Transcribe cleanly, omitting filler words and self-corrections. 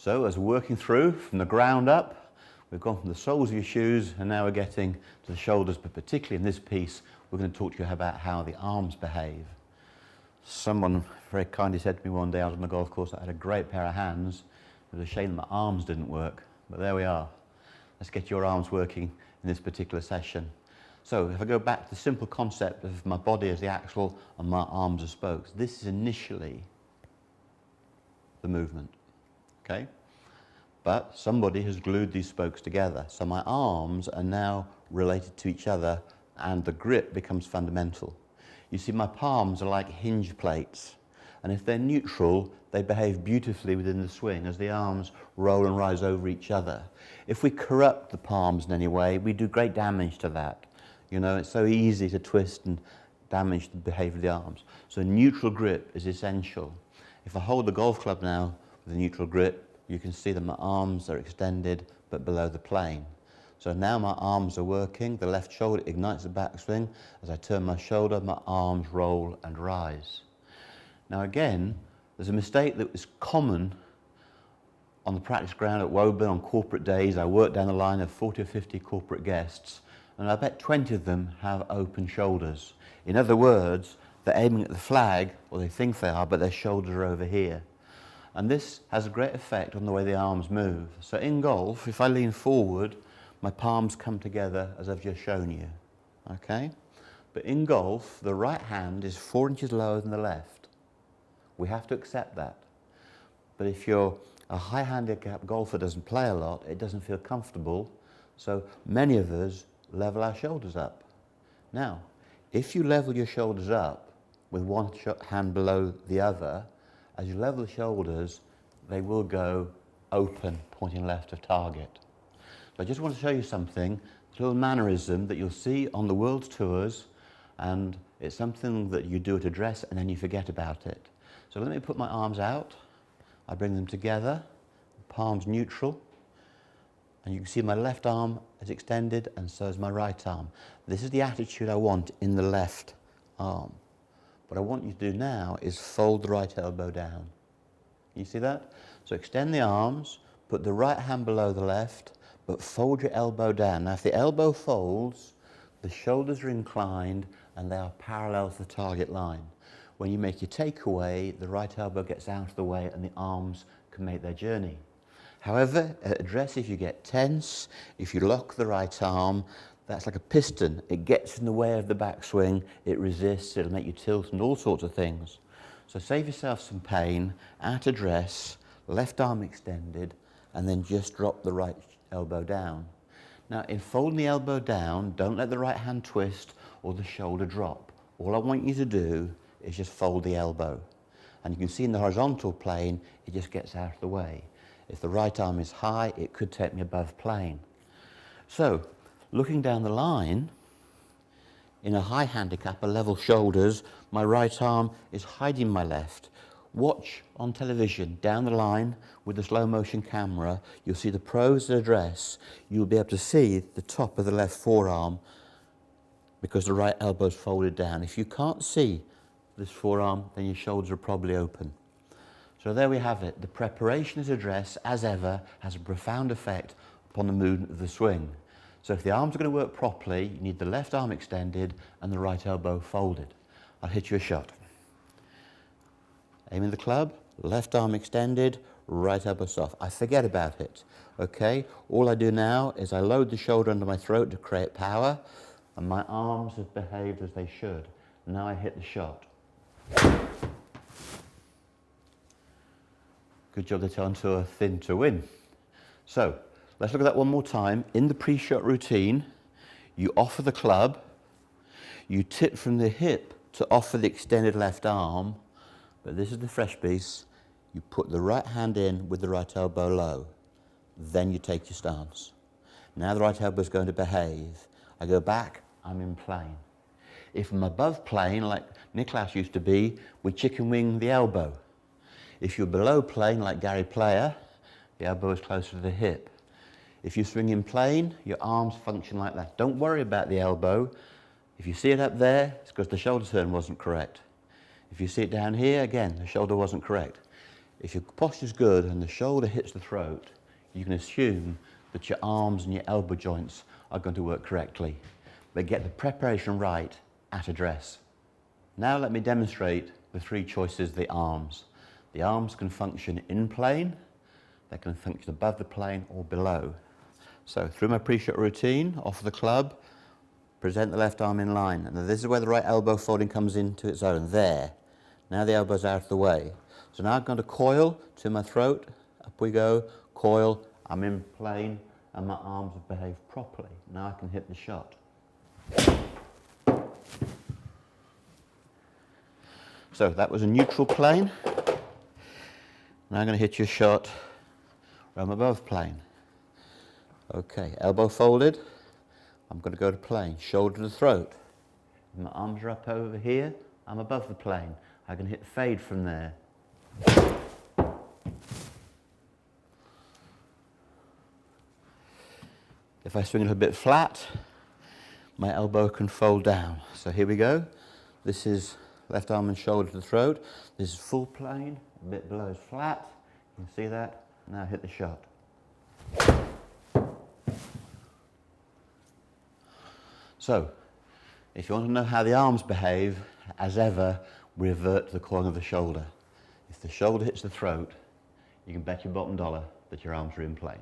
So as we're working through from the ground up, we've gone from the soles of your shoes and now we're getting to the shoulders, but particularly in this piece, we're going to talk to you about how the arms behave. Someone very kindly said to me one day, I was on the golf course, I had a great pair of hands. It was a shame that my arms didn't work, but there we are. Let's get your arms working in this particular session. So if I go back to the simple concept of my body as the axle and my arms as spokes, this is initially the movement, okay? But somebody has glued these spokes together, so my arms are now related to each other and the grip becomes fundamental. You see, my palms are like hinge plates, and if they're neutral, they behave beautifully within the swing as the arms roll and rise over each other. If we corrupt the palms in any way, we do great damage to that. You know, it's so easy to twist and damage the behavior of the arms. So neutral grip is essential. If I hold the golf club now with a neutral grip, you can see that my arms are extended but below the plane. So now my arms are working, the left shoulder ignites the backswing. As I turn my shoulder, my arms roll and rise. Now again, there's a mistake that is common on the practice ground at Woburn on corporate days. I work down the line of 40 or 50 corporate guests, and I bet 20 of them have open shoulders. In other words, they're aiming at the flag, or they think they are, but their shoulders are over here. And this has a great effect on the way the arms move. So in golf, if I lean forward, my palms come together as I've just shown you, okay? But in golf, the right hand is 4 inches lower than the left. We have to accept that. But if you're a high handicap golfer doesn't play a lot, it doesn't feel comfortable, so many of us level our shoulders up. Now, if you level your shoulders up with one hand below the other, as you level the shoulders, they will go open, pointing left of target. So I just want to show you something, a little mannerism that you'll see on the world tours, and it's something that you do at a dress and then you forget about it. So let me put my arms out, I bring them together, palms neutral, and you can see my left arm is extended and so is my right arm. This is the attitude I want in the left arm. What I want you to do now is fold the right elbow down. You see that? So extend the arms, put the right hand below the left, but fold your elbow down. Now if the elbow folds, the shoulders are inclined and they are parallel to the target line. When you make your takeaway, the right elbow gets out of the way and the arms can make their journey. However, at a dress, if you get tense, if you lock the right arm, that's like a piston. It gets in the way of the backswing, it resists, it'll make you tilt and all sorts of things. So save yourself some pain, at a dress, left arm extended, and then just drop the right elbow down. Now, in folding the elbow down, don't let the right hand twist or the shoulder drop. All I want you to do is just fold the elbow. And you can see in the horizontal plane, it just gets out of the way. If the right arm is high, it could take me above plane. So, looking down the line, in a high handicap, a level shoulders, my right arm is hiding my left. Watch on television, down the line, with the slow motion camera, you'll see the pros at a dress. You'll be able to see the top of the left forearm because the right elbow is folded down. If you can't see this forearm, then your shoulders are probably open. So there we have it. The preparation as a dress, as ever, has a profound effect upon the movement of the swing. So if the arms are going to work properly, you need the left arm extended and the right elbow folded. I'll hit you a shot. Aim in the club, left arm extended, right elbow soft. I forget about it, okay? All I do now is I load the shoulder under my throat to create power, and my arms have behaved as they should. Now I hit the shot. Good job they turn to a thin to win. So, let's look at that one more time. In the pre-shot routine, you offer the club, you tip from the hip to offer the extended left arm, but this is the fresh piece. You put the right hand in with the right elbow low. Then you take your stance. Now the right elbow is going to behave. I go back, I'm in plane. If I'm above plane, like Nicklaus used to be, we chicken wing the elbow. If you're below plane, like Gary Player, the elbow is closer to the hip. If you swing in plane, your arms function like that. Don't worry about the elbow. If you see it up there, it's because the shoulder turn wasn't correct. If you see it down here, again, the shoulder wasn't correct. If your posture's good and the shoulder hits the throat, you can assume that your arms and your elbow joints are going to work correctly. But get the preparation right at address. Now let me demonstrate the three choices of the arms. The arms can function in plane, they can function above the plane or below. So through my pre-shot routine, off the club, present the left arm in line. And this is where the right elbow folding comes into its own, there. Now the elbow's out of the way. So now I'm going to coil to my throat, up we go, coil, I'm in plane, and my arms have behaved properly. Now I can hit the shot. So that was a neutral plane. Now I'm going to hit your shot where I'm above plane. Okay, elbow folded, I'm going to go to plane, shoulder to throat. My arms are up over here, I'm above the plane. I can hit fade from there. If I swing it a bit flat, my elbow can fold down. So here we go. This is left arm and shoulder to the throat. This is full plane, a bit below is flat. You can see that. Now hit the shot. So, if you want to know how the arms behave, as ever, revert to the coiling of the shoulder. If the shoulder hits the throat, you can bet your bottom dollar that your arms are in plane.